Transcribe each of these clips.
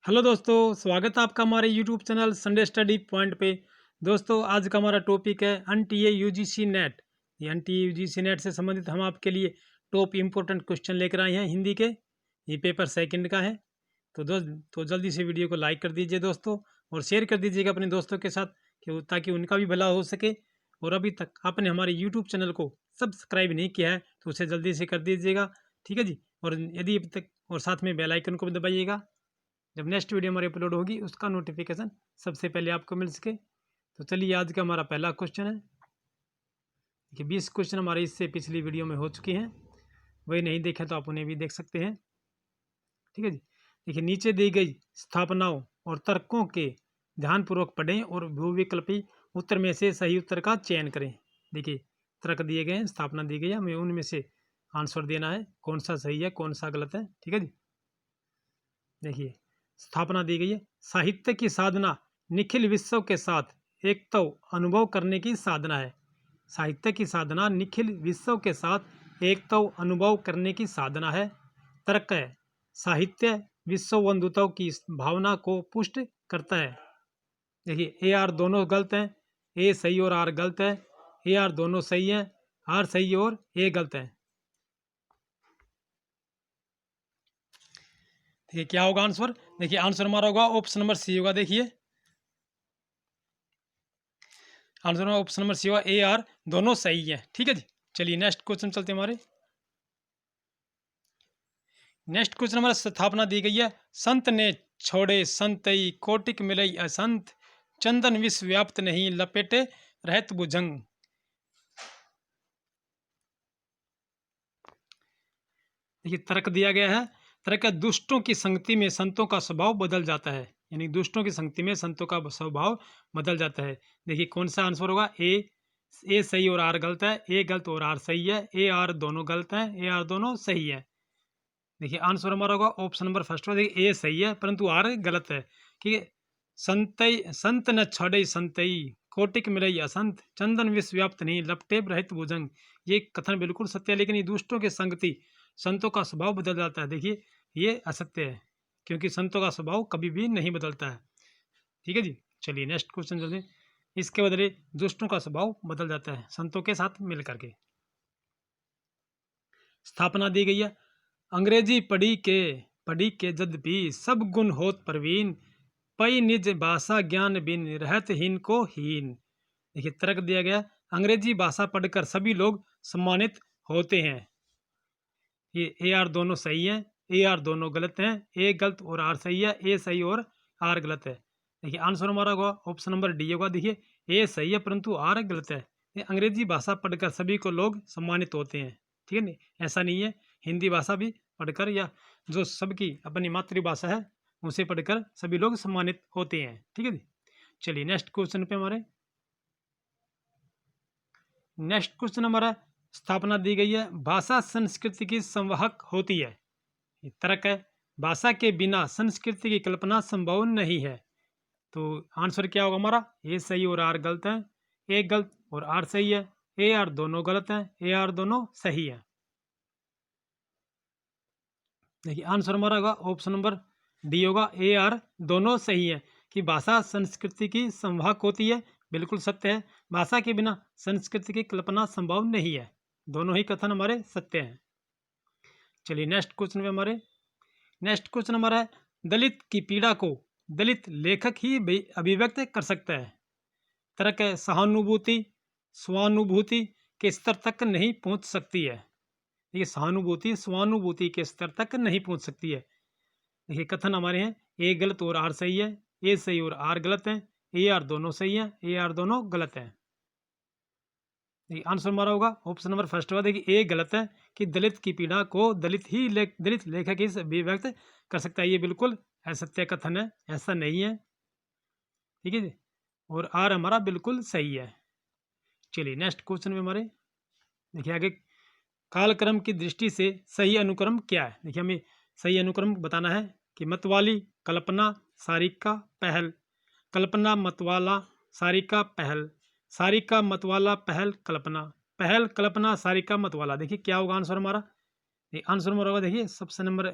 Hello दोस्तों, स्वागत है आपका हमारे YouTube channel Sunday study point पे। दोस्तों, आज का हमारा टॉपिक है एनटीए यूजीसी नेट। ये एनटीए यूजीसी नेट से संबंधित हम आपके लिए टॉप इम्पोर्टेंट क्वेश्चन लेकर आए हैं हिंदी के। ये पेपर सेकंड का है। तो जल्दी से वीडियो को लाइक कर दीजिए दोस्तों, और शेयर कर दीजिएगा अपने दोस्तों के साथ ताकि उनका भी भला हो सके। और अभी तक आपने हमारे यूट्यूब चैनल को सब्सक्राइब नहीं किया है तो उसे जल्दी से कर दीजिएगा, ठीक है जी। और यदि अभी तक और साथ में बेल आइकन को भी दबाइएगा, जब नेक्स्ट वीडियो हमारी अपलोड होगी उसका नोटिफिकेशन सबसे पहले आपको मिल सके। तो चलिए, आज का हमारा पहला क्वेश्चन है कि 20 क्वेश्चन हमारे इससे पिछली वीडियो में हो चुके हैं। वही नहीं देखे तो आप उन्हें भी देख सकते हैं, ठीक है जी। देखिए, नीचे दी गई स्थापनाओं और तर्कों के ध्यानपूर्वक पढ़ें और बहुविकल्पी उत्तर में से सही उत्तर का चयन करें। देखिए, तर्क दिए गए हैं, स्थापना दी गई है, हमें उनमें से आंसर देना है, कौन सा सही है कौन सा गलत है, ठीक है जी। देखिए, स्थापना दी गई है, साहित्य की साधना निखिल विश्व के साथ एक तो अनुभव करने की साधना है। साहित्य की साधना निखिल विश्व के साथ एक तो अनुभव करने की साधना है। तर्क है, साहित्य विश्व बंधुत्व की भावना को पुष्ट करता है। देखिए, ए आर दोनों गलत हैं, ए सही और आर गलत है। ए आर दोनों सही हैं, आर सही और ए गलत है। देखिए, क्या होगा आंसर। देखिए, आंसर हमारा होगा ऑप्शन नंबर सी होगा। देखिए, आंसर में ऑप्शन नंबर सी होगा, ए आर दोनों सही है, ठीक है जी। चलिए, नेक्स्ट क्वेश्चन चलते हैं हमारे। नेक्स्ट क्वेश्चन हमारा स्थापना दी गई है, संत ने छोड़े संतई कोटिक मिलई असंत, चंदन विश्व व्याप्त नहीं लपेटे रहत भुजंग। देखिए, तर्क दिया गया है, तर्क है, दुष्टों की संगति में संतों का स्वभाव बदल जाता है। यानी दुष्टों की संगति में संतों का स्वभाव बदल जाता है। देखिए, कौन सा आंसर होगा। ए सही और आर गलत है, ए गलत और आर सही है, ए आर दोनों गलत है, ए आर दोनों सही है। देखिए, आंसर हमारा होगा ऑप्शन नंबर फर्स्ट में। देखिए, ए सही है परंतु आर गलत है। ठीक है, संतई संत न छड़ई संतई कोटिक मिलई असंत, चंदन विश्व व्याप्त नहीं लपटे रहित भुजंग। ये कथन बिल्कुल सत्य है, लेकिन ये दुष्टों के संगति संतों का स्वभाव बदल जाता है। देखिए, ये असत्य है, क्योंकि संतों का स्वभाव कभी भी नहीं बदलता है, ठीक है जी। चलिए, नेक्स्ट क्वेश्चन चलते हैं। इसके बदले दुष्टों का स्वभाव बदल जाता है संतों के साथ मिल करके। स्थापना दी गई है, अंग्रेजी पढ़ी के जद भी सब गुण होत प्रवीण, पई निज भाषा ज्ञान बिन रहत हीन को हीन। देखिए, तर्क दिया गया, अंग्रेजी भाषा पढ़कर सभी लोग सम्मानित होते हैं। ये ए आर दोनों सही हैं, ए आर दोनों गलत हैं, ए गलत और आर सही है, ए सही और आर गलत है। देखिए, आंसर हमारा होगा ऑप्शन नंबर डी होगा। देखिए, ए सही है परंतु आर गलत है। ये अंग्रेजी भाषा पढ़कर सभी को लोग सम्मानित होते हैं, ठीक है नहीं, ऐसा नहीं है। हिंदी भाषा भी पढ़कर, या जो सबकी अपनी मातृभाषा है उसे पढ़कर सभी लोग सम्मानित होते हैं, ठीक है जी। चलिए, नेक्स्ट क्वेश्चन पे हमारे। नेक्स्ट क्वेश्चन हमारा, स्थापना दी गई है, भाषा संस्कृति की संवाहक होती है। ये तर्क है, भाषा के बिना संस्कृति की कल्पना संभव नहीं है। तो आंसर क्या होगा हमारा, ए सही और आर गलत है, ए गलत और आर सही है, ए आर दोनों गलत है, ए आर दोनों सही है। देखिए, आंसर हमारा होगा ऑप्शन नंबर डी होगा, ए आर दोनों सही है। कि भाषा संस्कृति की संवाहक होती है, बिल्कुल सत्य है। भाषा के बिना संस्कृति की कल्पना संभव नहीं है। दोनों ही कथन हमारे सत्य हैं। चलिए, नेक्स्ट क्वेश्चन में हमारे। नेक्स्ट क्वेश्चन हमारा है, दलित की पीड़ा को दलित लेखक ही अभिव्यक्त कर सकता है। तर्क है, सहानुभूति स्वानुभूति के स्तर तक नहीं पहुंच सकती है। देखिए, सहानुभूति स्वानुभूति के स्तर तक नहीं पहुंच सकती है। देखिए, कथन हमारे हैं, ए गलत और आर सही है, ए सही और आर गलत है, ए आर दोनों सही है, ए आर दोनों गलत है। देखिए, आंसर हमारा होगा ऑप्शन नंबर फर्स्ट होगा। देखिए, ए गलत है कि दलित की पीड़ा को दलित लेखक ही अभिव्यक्त कर सकता है। ये बिल्कुल असत्य कथन है, ऐसा नहीं है, ठीक है जी। और आर हमारा बिल्कुल सही है। चलिए, नेक्स्ट क्वेश्चन में हमारे। देखिए, आगे, कालक्रम की दृष्टि से सही अनुक्रम क्या है। देखिए, हमें सही अनुक्रम बताना है कि मतवाली कल्पना सारिका पहल, कल्पना मतवाला सारिका पहल, सारिका मतवाला पहल कल्पना, पहल कल्पना सारिका मतवाला। देखिए, क्या होगा आंसर हमारा। आंसर हमारा होगा, देखिए, सबसे नंबर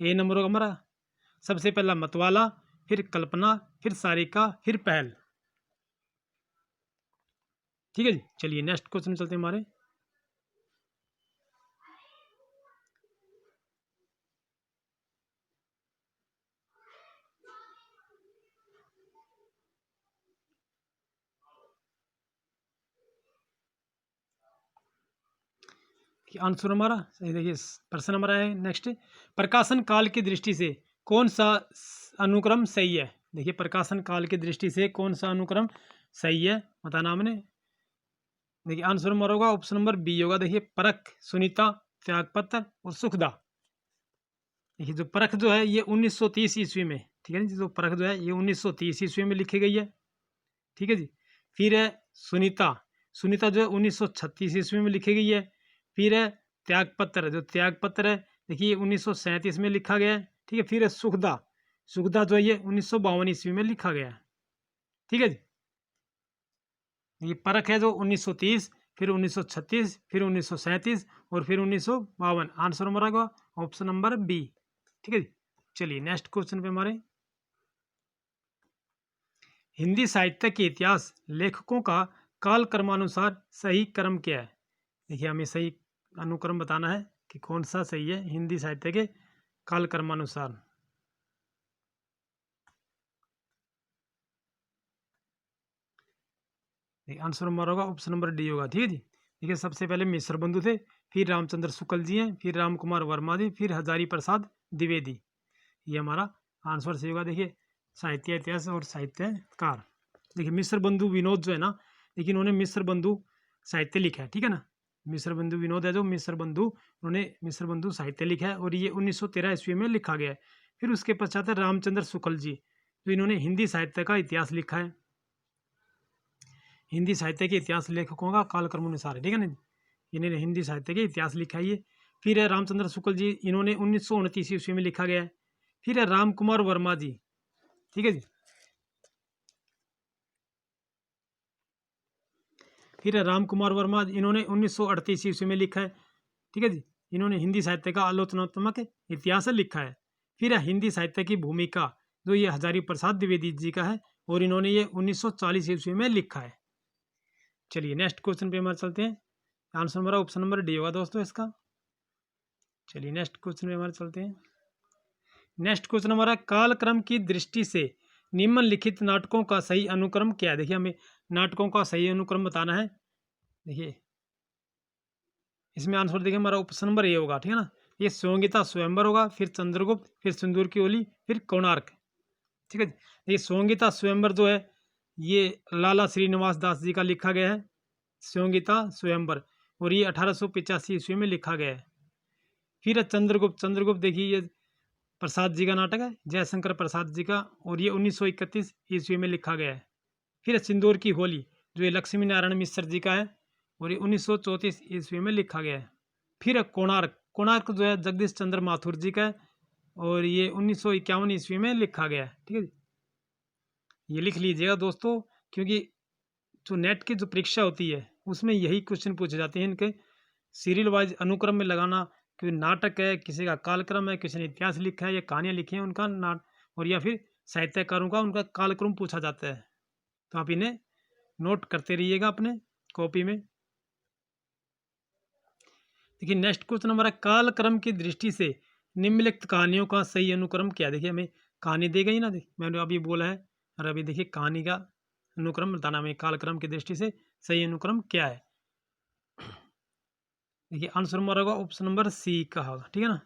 ए नंबर होगा हमारा, सबसे पहला मतवाला, फिर कल्पना, फिर सारिका, फिर पहल। ठीक है जी, चलिए नेक्स्ट क्वेश्चन चलते हैं हमारे। आंसर हमारा सही, देखिए प्रश्न हमारा है नेक्स्ट, प्रकाशन काल की दृष्टि से कौन सा अनुक्रम सही है। देखिए प्रकाशन काल की दृष्टि से कौन सा अनुक्रम सही है, बताना हमने। देखिए आंसर हमारा होगा ऑप्शन नंबर बी होगा। देखिए परख, सुनीता, त्यागपत्र और सुखदा। देखिए जो परख जो है ये 1930 ईस्वी में, ठीक है जी, जो परख जो है ये 1930 ईस्वी में लिखी गई है। ठीक है जी। फिर है सुनीता, सुनीता जो है 1936 ईस्वी में लिखी गई है। फिर है त्यागपत्र, जो त्यागपत्र है देखिए 1937 में लिखा गया है। ठीक है। फिर है सुखदा, सुखदा जो है ये 1952 ईस्वी में लिखा गया है। ठीक है जी। ये परख है जो 1930, फिर 1936, फिर 1937 और फिर 1952। आंसर हमारा होगा ऑप्शन नंबर बी। ठीक है जी। चलिए नेक्स्ट क्वेश्चन पे हमारे, हिंदी साहित्य के इतिहास लेखकों का काल क्रमानुसार सही क्रम क्या है। देखिए हमें सही अनुक्रम बताना है कि कौन सा सही है हिंदी साहित्य के काल क्रमानुसार। आंसर हमारा होगा ऑप्शन नंबर डी होगा। ठीक है जी। देखिए सबसे पहले मिश्र बंधु थे, फिर रामचंद्र शुक्ल जी हैं, फिर राम कुमार वर्मा जी, फिर हजारी प्रसाद द्विवेदी। ये हमारा आंसर सही होगा। देखिए साहित्य इतिहास और साहित्यकार, देखिए मिश्र बंधु विनोद जो है ना, देखिए इन्होंने मिश्र बंधु साहित्य लिखा है। ठीक है ना, मिश्र बंधु विनोद है जो मिश्र बंधु, उन्होंने मिश्र बंधु साहित्य लिखा है और ये 1913 ईस्वी में लिखा गया है। फिर उसके पश्चात है रामचंद्र शुक्ल जी, जो इन्होंने हिंदी साहित्य का इतिहास लिखा है। हिंदी साहित्य के इतिहास लेखकों का कालक्रम अनुसार है। ठीक है ना, इन्होंने हिंदी साहित्य के इतिहास लिखा है ये। फिर है रामचंद्र शुक्ल जी, इन्होंने 1929 ईस्वी में लिखा गया है। फिर है राम कुमार वर्मा जी। ठीक है जी। फिर है राम कुमार वर्मा, इन्होंने 1938 ईस्वी में लिखा है। ठीक है जी। इन्होंने हिंदी साहित्य का आलोचनात्मक इतिहास लिखा है। फिर है हिंदी साहित्य की भूमिका, जो ये हजारी प्रसाद द्विवेदी जी का है और इन्होंने ये 1940 ईस्वी में लिखा है। चलिए नेक्स्ट क्वेश्चन पे हमारे चलते हैं। आंसर हमारा ऑप्शन नंबर डी होगा दोस्तों इसका। चलिए नेक्स्ट क्वेश्चन पे हमारे चलते हैं। नेक्स्ट क्वेश्चन हमारा, कालक्रम की दृष्टि से निम्नलिखित नाटकों का सही अनुक्रम क्या है। देखिए हमें नाटकों का सही अनुक्रम बताना है। देखिए इसमें आंसर देखिए हमारा ऑप्शन नंबर ए होगा। ठीक है ना, ये संगीता स्वयंवर होगा, फिर चंद्रगुप्त, फिर सिंदूर की ओली, फिर कोणार्क। ठीक है। ये संगीता स्वयंवर जो है ये लाला श्रीनिवास दास जी का लिखा गया है, संगीता स्वयंवर, और ये 1885 ईस्वी में लिखा गया है। फिर है चंद्रगुप्त, चंद्रगुप्त देखिए ये प्रसाद जी का नाटक है, जयशंकर प्रसाद जी का, और ये 1931 ईस्वी में लिखा गया है। फिर है सिंदूर की होली, जो ये लक्ष्मी नारायण मिश्र जी का है और ये 1934 ईस्वी में लिखा गया है। फिर है कोणार्क, कोणार्क जो है जगदीश चंद्र माथुर जी का है और ये 1951 ईस्वी में लिखा गया है। ठीक है, ये लिख लीजिएगा दोस्तों, क्योंकि जो नेट की जो परीक्षा होती है उसमें यही क्वेश्चन पूछे जाते हैं इनके सीरियल वाइज अनुक्रम में लगाना, क्योंकि नाटक है, किसी का कालक्रम है, किसी ने इतिहास लिखा है या कहानियाँ लिखी हैं उनका नाट, और या फिर साहित्यकारों का उनका कालक्रम पूछा जाता है। तो आप इन्हें नोट करते रहिएगा अपने कॉपी में। देखिए नेक्स्ट क्वेश्चन हमारा, कालक्रम की दृष्टि से निम्नलिखित कहानियों का सही अनुक्रम क्या है। देखिए हमें कहानी दी गई ना, मैंने अभी बोला है, और अभी देखिए कहानी का अनुक्रम बताना हमें, कालक्रम की दृष्टि से सही अनुक्रम क्या है। देखिए आंसर हमारा होगा ऑप्शन नंबर सी का होगा। ठीक है ना,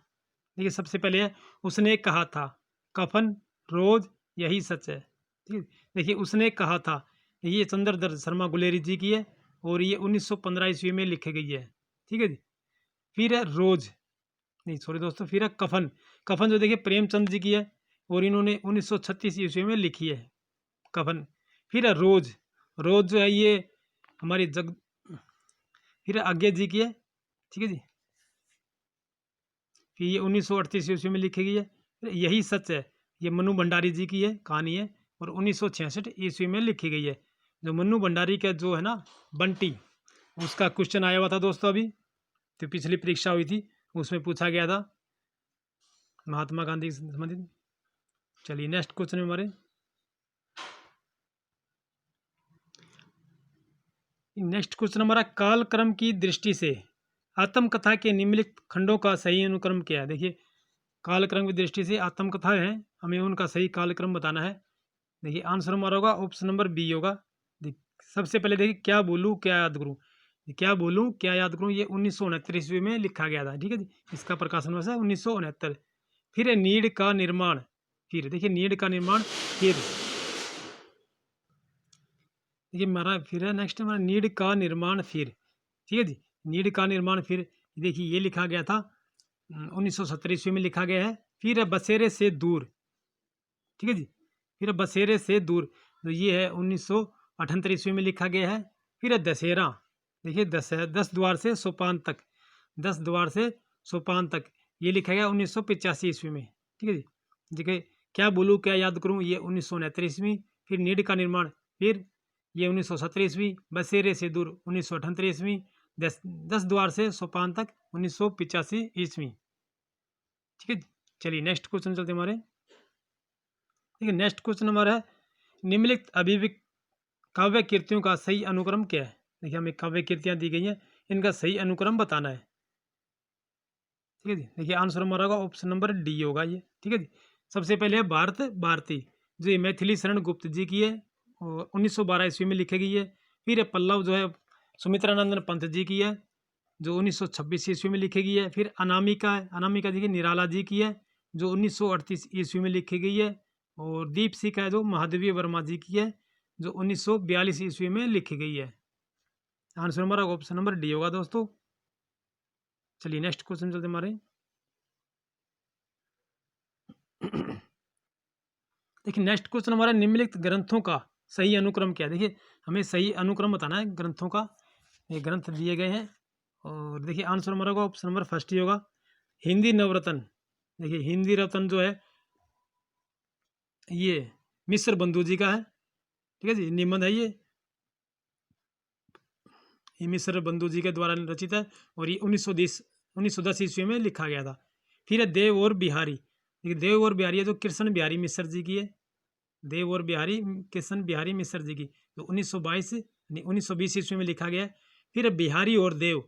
देखिए सबसे पहले है उसने कहा था, कफन, रोज, यही सच है। ठीक है, देखिए उसने कहा था, ये चंद्रधर शर्मा गुलेरी जी की है और ये 1915 ईस्वी में लिखी गई है। ठीक है जी। फिर है रोज, नहीं सॉरी दोस्तों, फिर है कफन, कफन जो देखिए प्रेमचंद जी की है और इन्होंने 1936 ईस्वी में लिखी है कफन। फिर है रोज, रोज जो है ये हमारी फिर आज्ञा जी की है। ठीक है जी, फिर ये 1938 ईस्वी में लिखी गई है। फिर यही सच है, ये मनु भंडारी जी की है कहानी है और 1966 ईस्वी में लिखी गई है। जो मनु भंडारी का जो है ना बंटी, उसका क्वेश्चन आया हुआ था दोस्तों अभी, तो पिछली परीक्षा हुई थी उसमें पूछा गया था महात्मा गांधी से संबंधित। चलिए नेक्स्ट क्वेश्चन हमारे, नेक्स्ट क्वेश्चन हमारा, कालक्रम की दृष्टि से आत्मकथा के निम्नलिखित खंडों का सही अनुक्रम क्या है। देखिए कालक्रम की दृष्टि से आत्मकथा है, हमें उनका सही कालक्रम बताना है। देखिए आंसर हमारा होगा ऑप्शन नंबर बी होगा। सबसे पहले देखिए क्या बोलूँ क्या याद करूँ, क्या बोलूँ क्या याद करूँ, ये 1969 ईस्वी में लिखा गया था। ठीक है जी, इसका प्रकाशन वर्ष है 1969। फिर है नीड का निर्माण, फिर देखिए नीड का निर्माण, फिर देखिए हमारा फिर है नेक्स्ट हमारा नीड का निर्माण फिर। ठीक है जी, नीड का निर्माण फिर देखिए ये लिखा गया था 1970 ईस्वी में लिखा गया है। फिर है बसेरे से दूर। ठीक है जी, फिर है बसेरे से दूर, तो ये है 1978 ईस्वी में लिखा गया है। फिर है दशहरा, देखिए 10 द्वार से सोपान तक, 10 द्वार से सोपान तक, ये लिखा गया 1985 ईस्वी में। ठीक है जी, देखिए क्या बोलूँ क्या याद करूँ, ये 1969 ईस्वी। फिर नीड का निर्माण फिर ये 1970 ईस्वी, बसेरे से दूर 1978 ईस्वी, 10 द्वार से सोपान तक 1985 ईस्वी। ठीक है, चलिए नेक्स्ट क्वेश्चन चलते हमारे। देखिए नेक्स्ट क्वेश्चन हमारा है, निम्नलिखित अभिव्यक्त काव्य कृतियों का सही अनुक्रम क्या है। देखिए हमें काव्य कृतियाँ दी गई हैं, इनका सही अनुक्रम बताना है। ठीक है जी, देखिए आंसर हमारा होगा ऑप्शन नंबर डी होगा ये। ठीक है जी, सबसे पहले है भारत भारती, जो ये मैथिली शरण गुप्त जी की है और 1912 ईस्वी में लिखी गई है। फिर है पल्लव, जो है सुमित्रानंदन पंत जी की है, जो 1926 ईस्वी में लिखी गई है। फिर अनामिका है, अनामिका जी की निराला जी की है, जो 1938 ईस्वी में लिखी गई है। और दीप सिख है जो महादेवी वर्मा जी की है, जो 1942 ईस्वी में लिखी गई है। आंसर हमारा ऑप्शन नंबर डी होगा दोस्तों। चलिए नेक्स्ट क्वेश्चन चलते हमारे। देखिए नेक्स्ट क्वेश्चन हमारा, निम्नलिखित ग्रंथों का सही अनुक्रम क्या है। देखिए हमें सही अनुक्रम बताना है ग्रंथों का, ये ग्रंथ दिए गए हैं। और देखिए आंसर हमारा होगा ऑप्शन नंबर फर्स्ट ही होगा, हिंदी नवरत्न। देखिए हिंदी रत्न जो है ये मिस्र बंधु जी का है। ठीक है जी, निबंध है ये मिस्र बंधु जी के द्वारा रचित है और ये 1910 ईस्वी में लिखा गया था। फिर है देव और बिहारी। देखिए देव और बिहारी है जो कृष्ण बिहारी मिश्र जी की है, देव और बिहारी कृष्ण बिहारी मिश्र जी की, जो 1920 ईस्वी में लिखा गया है। फिर है बिहारी और देव,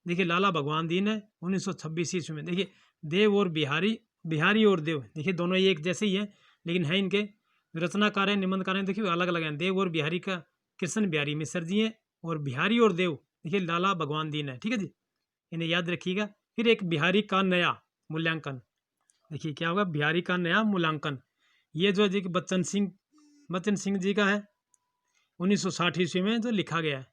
देखिए लाला भगवान दीन है 1926 ईस्वी में। देखिए देव और बिहारी, बिहारी और देव देखिए दोनों ही एक जैसे ही हैं, लेकिन है इनके रचनाकार हैं निबंधकार हैं देखिए अलग अलग हैं। देव और बिहारी का कृष्ण बिहारी मिश्र जी हैं, और बिहारी और देव देखिए लाला भगवान दीन है। ठीक है जी, इन्हें याद रखिएगा। फिर एक बिहारी का नया मूल्यांकन, देखिए क्या होगा बिहारी का नया मूल्यांकन, ये जो है जी बच्चन सिंह जी का है 1960 ईस्वी में जो लिखा गया है।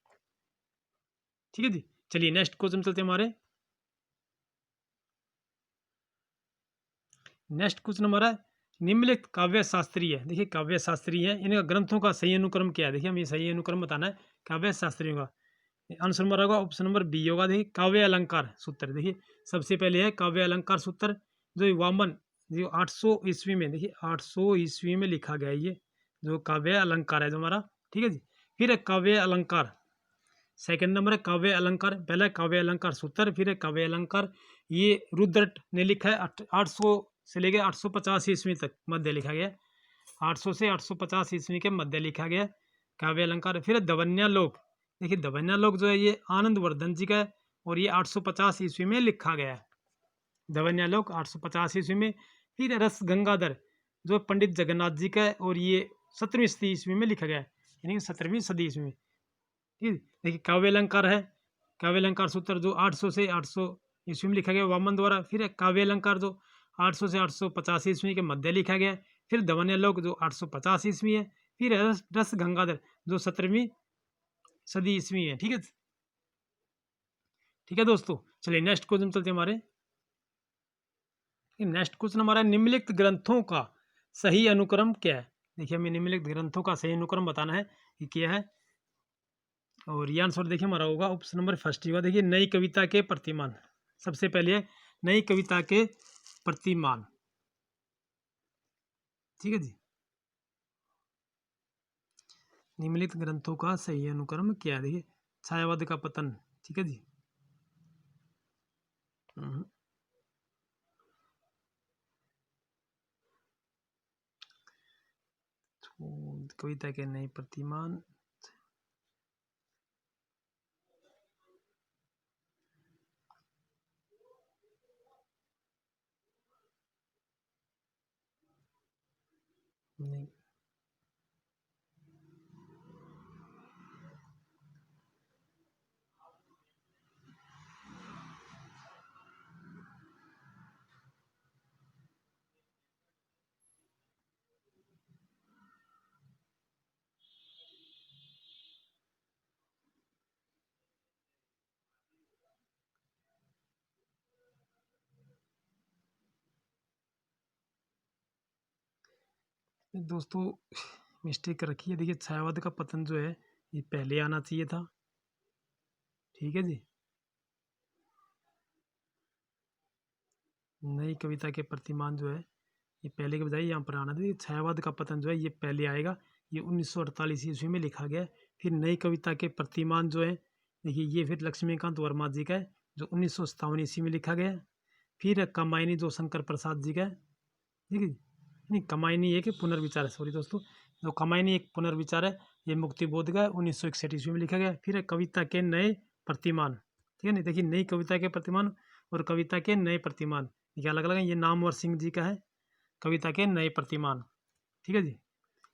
ठीक है जी, चलिए नेक्स्ट क्वेश्चन चलते हैं हमारे। नेक्स्ट क्वेश्चन हमारा निम्नलिखित काव्य शास्त्री है। देखिए काव्य शास्त्री है, इनका ग्रंथों का सही अनुक्रम क्या है। देखिए हमें सही अनुक्रम बताना है काव्य शास्त्रियों का। आंसर हमारा होगा ऑप्शन नंबर बी होगा। देखिए काव्य अलंकार सूत्र, देखिए सबसे पहले है काव्य अलंकार सूत्र, जो वामन जो 800 ईस्वी में, देखिए 800 ईस्वी में लिखा गया है ये जो काव्य अलंकार है जो हमारा। ठीक है जी, फिर है काव्य अलंकार, सेकंड नंबर है काव्य अलंकार, पहला है काव्य अलंकार सूत्र, फिर है काव्य अलंकार, ये रुद्रट ने लिखा है 800 से लेकर 850 ईस्वी तक मध्य लिखा गया, 800 से 850 ईस्वी के मध्य लिखा गया काव्य अलंकार। फिर है दवन्यालोक, देखिए दवन्यालोक जो है ये आनंद वर्धन जी का है और ये 850 ईस्वी में लिखा गया है, दवन्यालोक 850 ईस्वी में। फिर है रस गंगाधर, जो पंडित जगन्नाथ जी का है और ये 17वीं सदी ईस्वी में लिखा गया है, यानी 17वीं सदी ईस्वी में। ठीक है, देखिए काव्य अलंकार है, काव्य अलंकार सूत्र जो 800 से 800 ईस्वी में लिखा गया वामन द्वारा। फिर है काव्य अलंकार जो 800 से 850 ईस्वी के मध्य लिखा गया है। फिर दवन्यालोक जो 850 ईस्वी है। फिर है रस गंगाधर जो 17वीं सदी ईस्वी है। ठीक है दोस्तों, चलिए नेक्स्ट क्वेश्चन चलते हैं हमारे। नेक्स्ट क्वेश्चन हमारा निम्नलिखित ग्रंथों का सही अनुक्रम क्या है। देखिए हमें निम्नलिखित ग्रंथों का सही अनुक्रम बताना है कि क्या है, और ये आंसर देखिए हमारा होगा ऑप्शन नंबर फर्स्ट ही होगा। देखिए नई कविता के प्रतिमान, सबसे पहले है नई कविता के प्रतिमान। ठीक है जी, निम्नलिखित ग्रंथों का सही अनुक्रम क्या है। देखिए छायावाद का पतन। ठीक है जी, कविता के नए प्रतिमान। नहीं, दोस्तों मिस्टेक रखी है। देखिए छायावाद का पतन जो है ये पहले आना चाहिए था। ठीक है जी, नई कविता के प्रतिमान जो है ये पहले के बजाय यहाँ पर आना चाहिए। छायावाद का पतन जो है ये पहले आएगा। ये 1948 ईस्वी में लिखा गया है। फिर नई कविता के प्रतिमान जो है देखिए ये फिर लक्ष्मीकांत वर्मा जी का है जो 1957 ईस्वी में लिखा गया है। फिर कमायनी जो शंकर प्रसाद जी का है। ठीक है, नहीं कमायनी एक पुनर्विचार है, सॉरी दोस्तों, जो कमायनी एक पुनर्विचार है ये मुक्तिबोध का 1961 ईस्वी में लिखा गया। फिर है कविता के नए प्रतिमान। ठीक है, नहीं देखिए नई कविता के प्रतिमान और कविता के नए प्रतिमान ये अलग अलग है। ये नामवर सिंह जी का है कविता के नए प्रतिमान। ठीक है जी,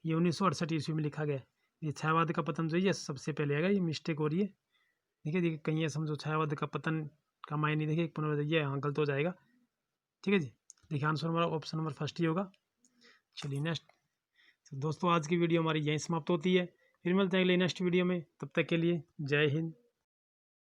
ये 1968 ईस्वी में लिखा गया है। ये छायावाद का पतन जो है ये सबसे पहले आएगा, ये मिस्टेक हो रही है। ठीक है, देखिए कहीं ये समझो छायावाद का पतन कमायनी देखिए एक पुनर्विचार, ये यहाँ गलत हो जाएगा। ठीक है जी, देखिए आंसर हमारा ऑप्शन नंबर फर्स्ट ही होगा। चलिए नेक्स्ट। तो दोस्तों आज की वीडियो हमारी यहीं समाप्त होती है। फिर मिलते हैं अगले नेक्स्ट वीडियो में, तब तक के लिए जय हिंद।